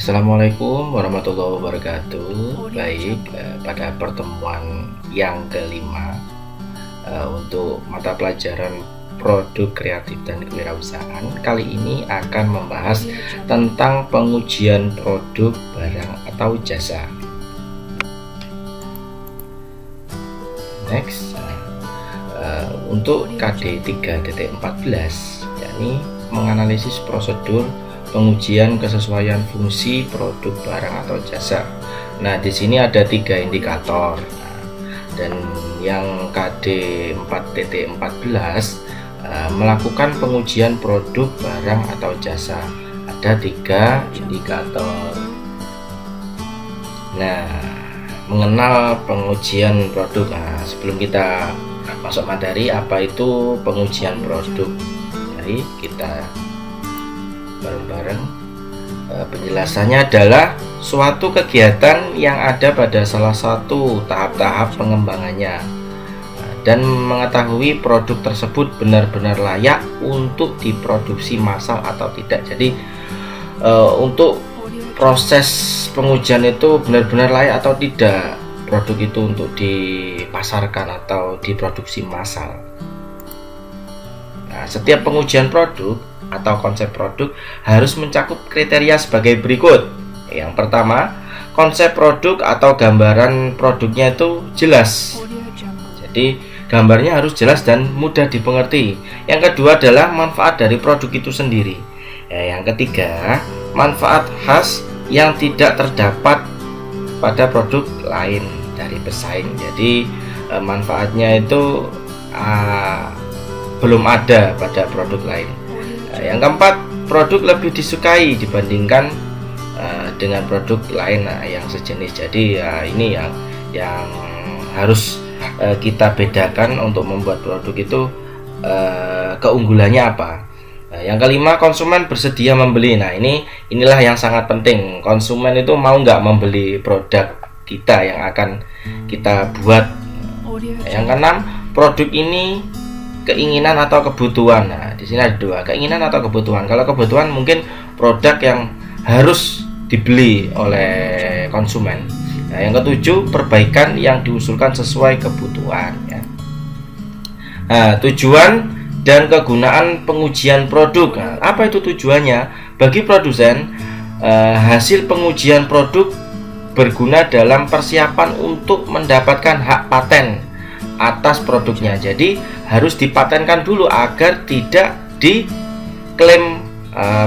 Assalamualaikum warahmatullahi wabarakatuh. Baik, pada pertemuan yang kelima untuk mata pelajaran produk kreatif dan kewirausahaan, kali ini akan membahas tentang pengujian produk barang atau jasa. Next, untuk KD 3.14, yakni menganalisis prosedur pengujian kesesuaian fungsi produk barang atau jasa. Nah, di sini ada 3 indikator. Dan yang KD 4.14 melakukan pengujian produk barang atau jasa. Ada 3 indikator. Nah, mengenal pengujian produk. Nah, sebelum kita masuk materi, apa itu pengujian produk? Jadi kita bareng-bareng. Penjelasannya adalah suatu kegiatan yang ada pada salah satu tahap-tahap pengembangannya dan mengetahui produk tersebut benar-benar layak untuk diproduksi massal atau tidak. Jadi untuk proses pengujian itu benar-benar layak atau tidak produk itu untuk dipasarkan atau diproduksi massal. Nah, setiap pengujian produk atau konsep produk harus mencakup kriteria sebagai berikut. Yang pertama, konsep produk atau gambaran produknya itu jelas. Jadi gambarnya harus jelas dan mudah dimengerti. Yang kedua adalah manfaat dari produk itu sendiri. Yang ketiga, manfaat khas yang tidak terdapat pada produk lain dari pesaing. Jadi manfaatnya itu belum ada pada produk lain. Yang keempat, produk lebih disukai dibandingkan dengan produk lain yang sejenis. Jadi ini yang harus kita bedakan untuk membuat produk itu, keunggulannya apa. Yang kelima, konsumen bersedia membeli. Nah, inilah yang sangat penting. Konsumen itu mau nggak membeli produk kita yang akan kita buat. Yang keenam, produk ini keinginan atau kebutuhan. Nah, di sini ada 2, keinginan atau kebutuhan. Kalau kebutuhan mungkin produk yang harus dibeli oleh konsumen. Nah, yang ketujuh, perbaikan yang diusulkan sesuai kebutuhan. Ya. Nah, tujuan dan kegunaan pengujian produk. Nah, apa itu tujuannya? Bagi produsen, hasil pengujian produk berguna dalam persiapan untuk mendapatkan hak paten atas produknya. Jadi harus dipatenkan dulu agar tidak diklaim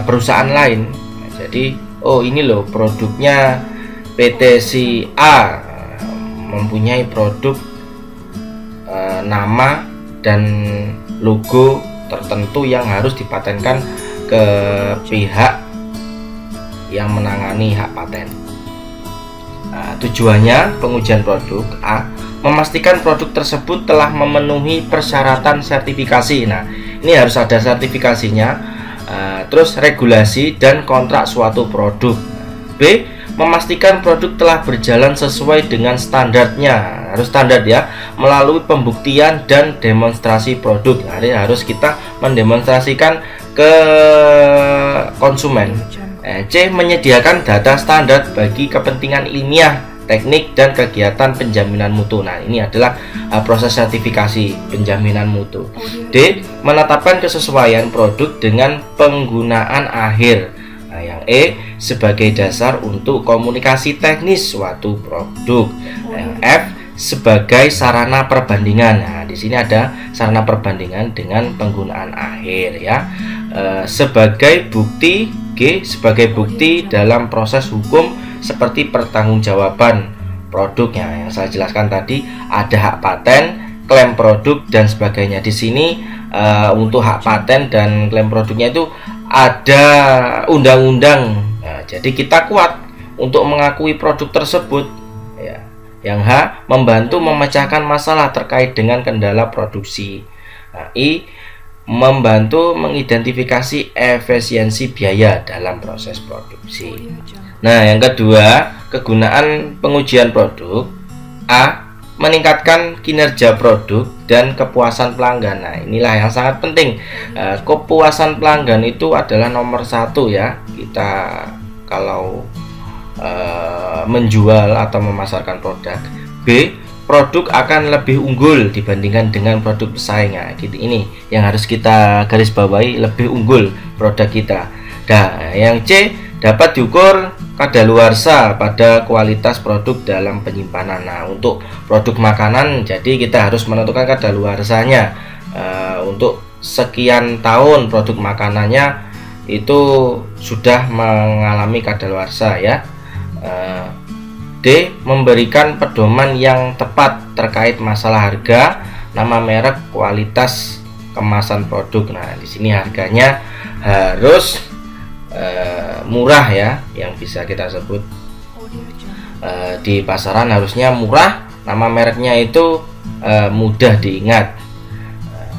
perusahaan lain. Nah, jadi ini loh produknya PT si A mempunyai produk nama dan logo tertentu yang harus dipatenkan ke pihak yang menangani hak paten. Tujuannya pengujian produk A, memastikan produk tersebut telah memenuhi persyaratan sertifikasi. Nah, ini harus ada sertifikasinya. Terus regulasi dan kontrak suatu produk. B, memastikan produk telah berjalan sesuai dengan standarnya. Harus standar ya, melalui pembuktian dan demonstrasi produk. Nah, ini harus kita mendemonstrasikan ke konsumen. C, menyediakan data standar bagi kepentingan ilmiah, teknik, dan kegiatan penjaminan mutu. Nah, ini adalah proses sertifikasi penjaminan mutu. D, menetapkan kesesuaian produk dengan penggunaan akhir. Nah, yang E, sebagai dasar untuk komunikasi teknis suatu produk. Yang F, sebagai sarana perbandingan. Nah, di sini ada sarana perbandingan dengan penggunaan akhir ya. Sebagai bukti. G, sebagai bukti dalam proses hukum seperti pertanggungjawaban produknya. Yang saya jelaskan tadi, ada hak paten, klaim produk, dan sebagainya. Di sini untuk hak paten dan klaim produknya itu ada undang-undang. Nah, jadi kita kuat untuk mengakui produk tersebut. Ya. Yang H, membantu memecahkan masalah terkait dengan kendala produksi. Nah, I, membantu mengidentifikasi efisiensi biaya dalam proses produksi. Nah, yang kedua, kegunaan pengujian produk. A, meningkatkan kinerja produk dan kepuasan pelanggan. Nah, inilah yang sangat penting. Kepuasan pelanggan itu adalah nomor 1 ya. Kita kalau menjual atau memasarkan produk. B, produk akan lebih unggul dibandingkan dengan produk pesaing. Nah, gitu, ini yang harus kita garis bawahi, lebih unggul produk kita. Nah, yang C, dapat diukur kadaluarsa pada kualitas produk dalam penyimpanan. Nah, untuk produk makanan, jadi kita harus menentukan kadaluarsanya. Untuk sekian tahun produk makanannya itu sudah mengalami kadaluarsa ya. D, memberikan pedoman yang tepat terkait masalah harga, nama merek, kualitas kemasan produk. Nah, di sini harganya harus murah ya, yang bisa kita sebut di pasaran harusnya murah, nama mereknya itu mudah diingat.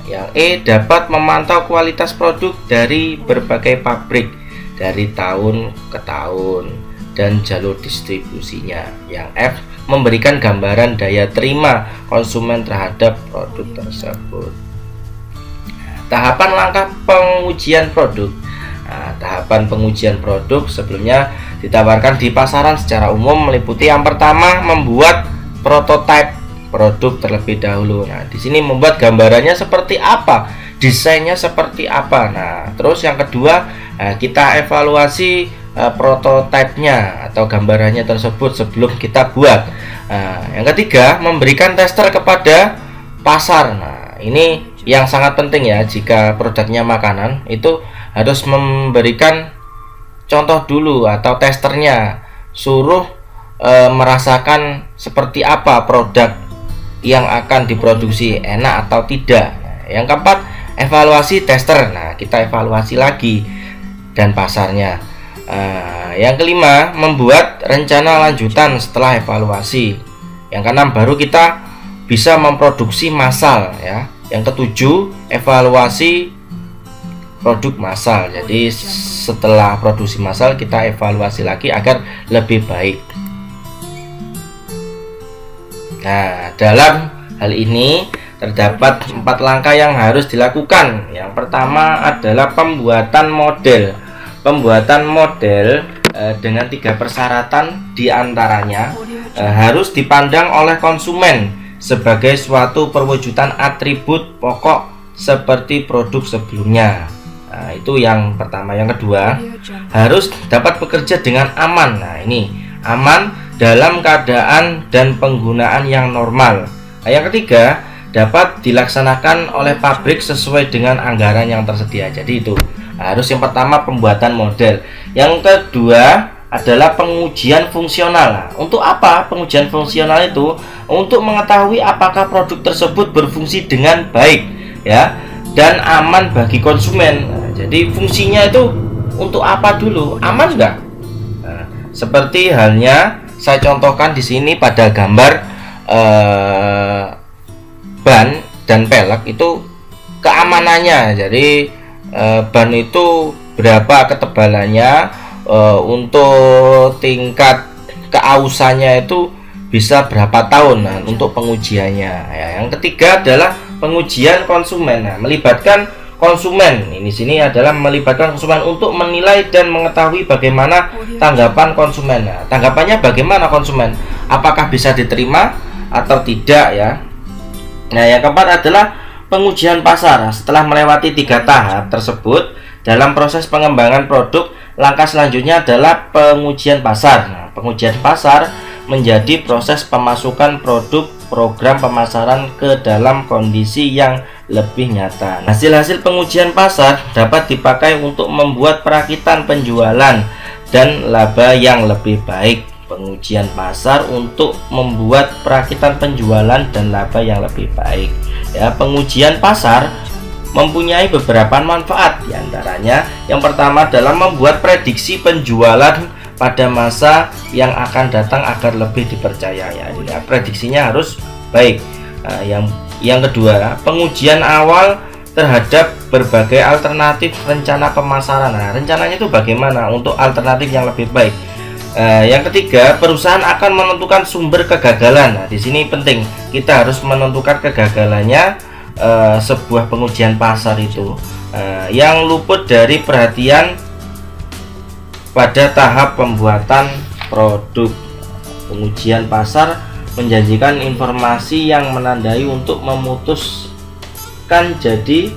Yang E, dapat memantau kualitas produk dari berbagai pabrik dari tahun ke tahun dan jalur distribusinya. Yang F, memberikan gambaran daya terima konsumen terhadap produk tersebut. Tahapan langkah pengujian produk. Nah, tahapan pengujian produk sebelumnya ditawarkan di pasaran secara umum meliputi yang pertama, membuat prototipe produk terlebih dahulu. Nah, di sini membuat gambarannya seperti apa, desainnya seperti apa. Nah, terus yang kedua, kita evaluasi prototipenya atau gambarannya tersebut sebelum kita buat. Yang ketiga, memberikan tester kepada pasar. Nah, ini yang sangat penting ya, jika produknya makanan itu harus memberikan contoh dulu atau testernya, suruh merasakan seperti apa produk yang akan diproduksi, enak atau tidak. Nah, yang keempat, evaluasi tester. Nah, kita evaluasi lagi dan pasarnya. Yang kelima, membuat rencana lanjutan setelah evaluasi. Yang keenam, baru kita bisa memproduksi massal ya. Yang ketujuh, evaluasi produk massal. Jadi setelah produksi massal kita evaluasi lagi agar lebih baik. Nah, dalam hal ini terdapat 4 langkah yang harus dilakukan. Yang pertama adalah pembuatan model. Pembuatan model dengan 3 persyaratan diantaranya harus dipandang oleh konsumen sebagai suatu perwujudan atribut pokok seperti produk sebelumnya. Nah, itu yang pertama. Yang kedua, harus dapat bekerja dengan aman. Nah, ini aman dalam keadaan dan penggunaan yang normal. Nah, yang ketiga, dapat dilaksanakan oleh pabrik sesuai dengan anggaran yang tersedia. Jadi itu harus yang pertama, pembuatan model. Yang kedua adalah pengujian fungsional. Nah, untuk apa pengujian fungsional itu? Untuk mengetahui apakah produk tersebut berfungsi dengan baik ya dan aman bagi konsumen. Nah, jadi fungsinya itu untuk apa dulu? Aman enggak? Nah, seperti halnya saya contohkan di sini pada gambar ban dan pelek itu keamanannya. Jadi ban itu berapa ketebalannya, untuk tingkat keausannya itu bisa berapa tahun. Nah, untuk pengujiannya ya. Yang ketiga adalah pengujian konsumen. Nah, melibatkan konsumen. Ini sini adalah melibatkan konsumen untuk menilai dan mengetahui bagaimana tanggapan konsumen. Nah, tanggapannya bagaimana konsumen? Apakah bisa diterima atau tidak ya? Nah, yang keempat adalah pengujian pasar. Setelah melewati 3 tahap tersebut dalam proses pengembangan produk, langkah selanjutnya adalah pengujian pasar. Nah, pengujian pasar menjadi proses pemasukan produk program pemasaran ke dalam kondisi yang lebih nyata. Hasil-hasil pengujian pasar dapat dipakai untuk membuat perakitan penjualan dan laba yang lebih baik. Pengujian pasar untuk membuat perakitan penjualan dan laba yang lebih baik. Ya, pengujian pasar mempunyai beberapa manfaat, diantaranya yang pertama adalah membuat prediksi penjualan pada masa yang akan datang agar lebih dipercaya ya. Prediksinya harus baik. Nah, yang kedua, pengujian awal terhadap berbagai alternatif rencana pemasaran. Nah, rencananya itu bagaimana untuk alternatif yang lebih baik. Yang ketiga, perusahaan akan menentukan sumber kegagalan. Nah, di sini penting kita harus menentukan kegagalannya. Sebuah pengujian pasar itu yang luput dari perhatian pada tahap pembuatan produk. Pengujian pasar menjanjikan informasi yang menandai untuk memutuskan jadi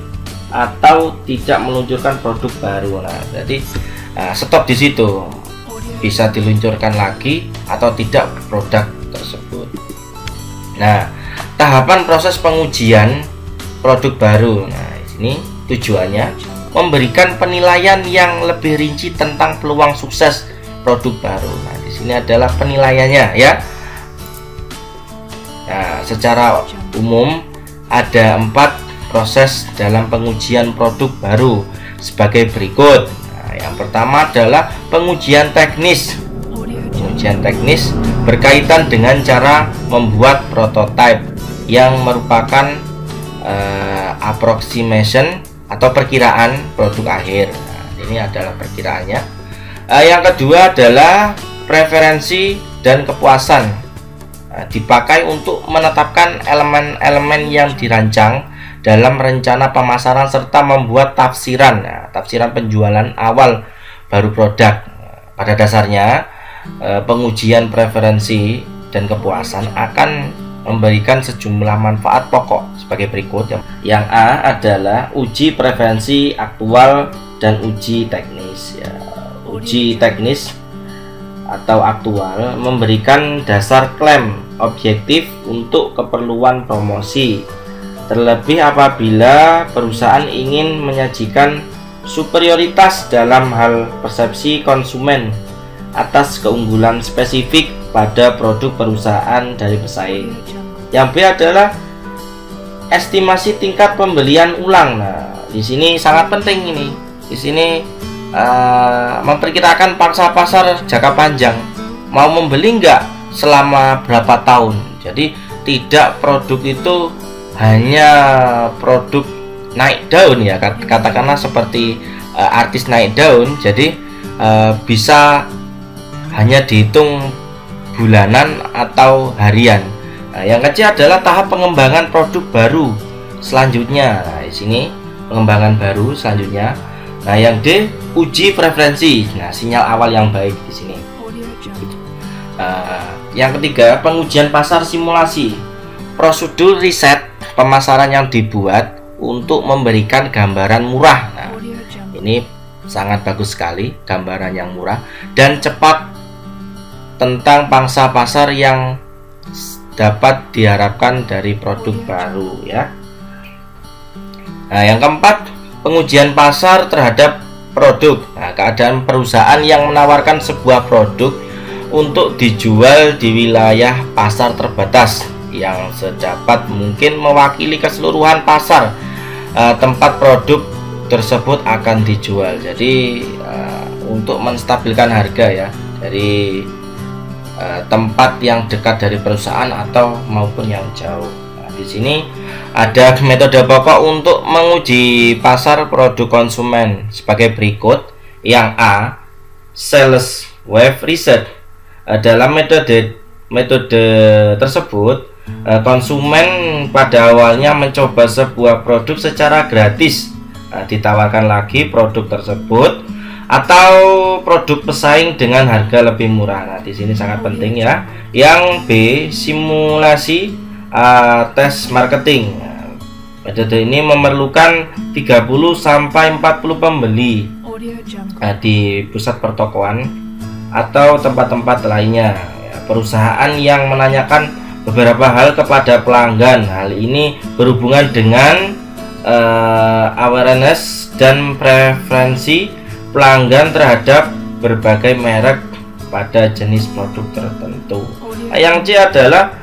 atau tidak meluncurkan produk baru. Nah, jadi stop di situ, bisa diluncurkan lagi atau tidak produk tersebut. Nah, tahapan proses pengujian produk baru. Nah, ini tujuannya memberikan penilaian yang lebih rinci tentang peluang sukses produk baru. Nah, di sini adalah penilaiannya ya. Nah, secara umum ada 4 proses dalam pengujian produk baru sebagai berikut. Nah, yang pertama adalah pengujian teknis. Pengujian teknis berkaitan dengan cara membuat prototipe yang merupakan approximation atau perkiraan produk akhir. Nah, ini adalah perkiraannya. Yang kedua adalah preferensi dan kepuasan. Dipakai untuk menetapkan elemen-elemen yang dirancang dalam rencana pemasaran serta membuat tafsiran, tafsiran penjualan awal baru produk. Pada dasarnya, pengujian preferensi dan kepuasan akan memberikan sejumlah manfaat pokok sebagai berikut. Yang A adalah uji preferensi aktual dan uji teknis. Uji teknis atau aktual memberikan dasar klaim objektif untuk keperluan promosi, terlebih apabila perusahaan ingin menyajikan superioritas dalam hal persepsi konsumen atas keunggulan spesifik pada produk perusahaan dari pesaing. Yang B adalah estimasi tingkat pembelian ulang. Nah, di sini sangat penting ini. Di sini memperkirakan pangsa pasar jangka panjang, mau membeli nggak selama berapa tahun. Jadi tidak produk itu hanya produk naik daun ya, katakanlah seperti artis naik daun. Jadi bisa hanya dihitung bulanan atau harian. Nah, yang ketiga adalah tahap pengembangan produk baru selanjutnya. Nah, di sini pengembangan baru selanjutnya. Nah, yang D, uji preferensi. Nah, sinyal awal yang baik di sini. Yang ketiga, pengujian pasar simulasi. Prosedur riset pemasaran yang dibuat untuk memberikan gambaran murah. Nah, ini sangat bagus sekali, gambaran yang murah dan cepat tentang pangsa pasar yang dapat diharapkan dari produk baru ya. Nah, yang keempat, pengujian pasar terhadap produk. Nah, keadaan perusahaan yang menawarkan sebuah produk untuk dijual di wilayah pasar terbatas yang sedapat mungkin mewakili keseluruhan pasar tempat produk tersebut akan dijual. Jadi untuk menstabilkan harga ya dari tempat yang dekat dari perusahaan atau maupun yang jauh. Nah, di sini ada metode pokok untuk menguji pasar produk konsumen sebagai berikut. Yang A, sales wave research. Dalam metode tersebut, konsumen pada awalnya mencoba sebuah produk secara gratis. Ditawarkan lagi produk tersebut atau produk pesaing dengan harga lebih murah. Nah, di sini sangat penting ya. Yang B, simulasi tes marketing. Metode ini memerlukan 30 sampai 40 pembeli di pusat pertokoan atau tempat-tempat lainnya. Perusahaan yang menanyakan beberapa hal kepada pelanggan. Hal ini berhubungan dengan awareness dan preferensi pelanggan terhadap berbagai merek pada jenis produk tertentu. Yang C adalah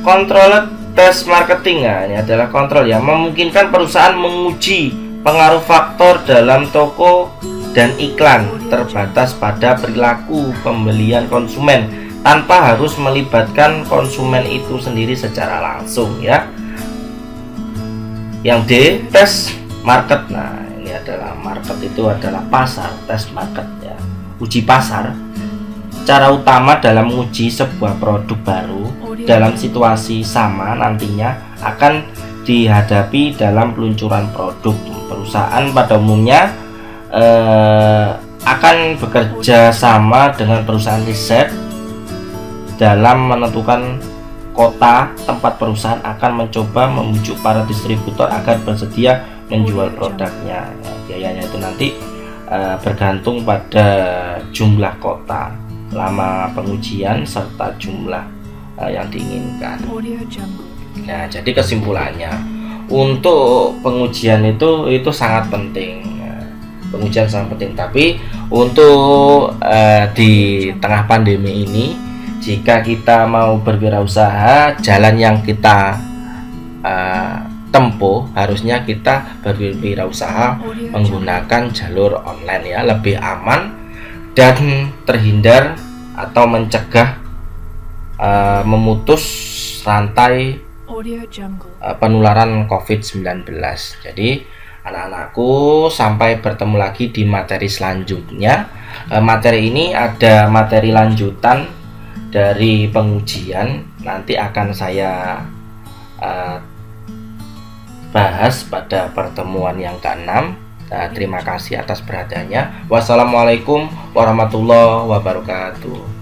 controlled test marketing. Nah, ini adalah kontrol yang memungkinkan perusahaan menguji pengaruh faktor dalam toko dan iklan terbatas pada perilaku pembelian konsumen tanpa harus melibatkan konsumen itu sendiri secara langsung ya. Yang D, tes market. Nah, ini adalah market, itu adalah pasar, tes market ya. Uji pasar cara utama dalam menguji sebuah produk baru dalam situasi sama nantinya akan dihadapi dalam peluncuran produk. Perusahaan pada umumnya akan bekerja sama dengan perusahaan riset dalam menentukan kota tempat perusahaan akan mencoba membujuk para distributor agar bersedia menjual produknya. Biayanya itu nanti bergantung pada jumlah kota, lama pengujian serta jumlah yang diinginkan. Nah, jadi kesimpulannya untuk pengujian itu sangat penting. Pengujian sangat penting, tapi untuk di tengah pandemi ini, jika kita mau berwirausaha, jalan yang kita tempuh harusnya kita berwirausaha menggunakan jalur online ya, lebih aman dan terhindar atau mencegah memutus rantai penularan COVID-19. Jadi anak-anakku, sampai bertemu lagi di materi selanjutnya. Materi ini ada materi lanjutan dari pengujian, nanti akan saya bahas pada pertemuan yang ke-6. Terima kasih atas perhatiannya. Wassalamualaikum warahmatullahi wabarakatuh.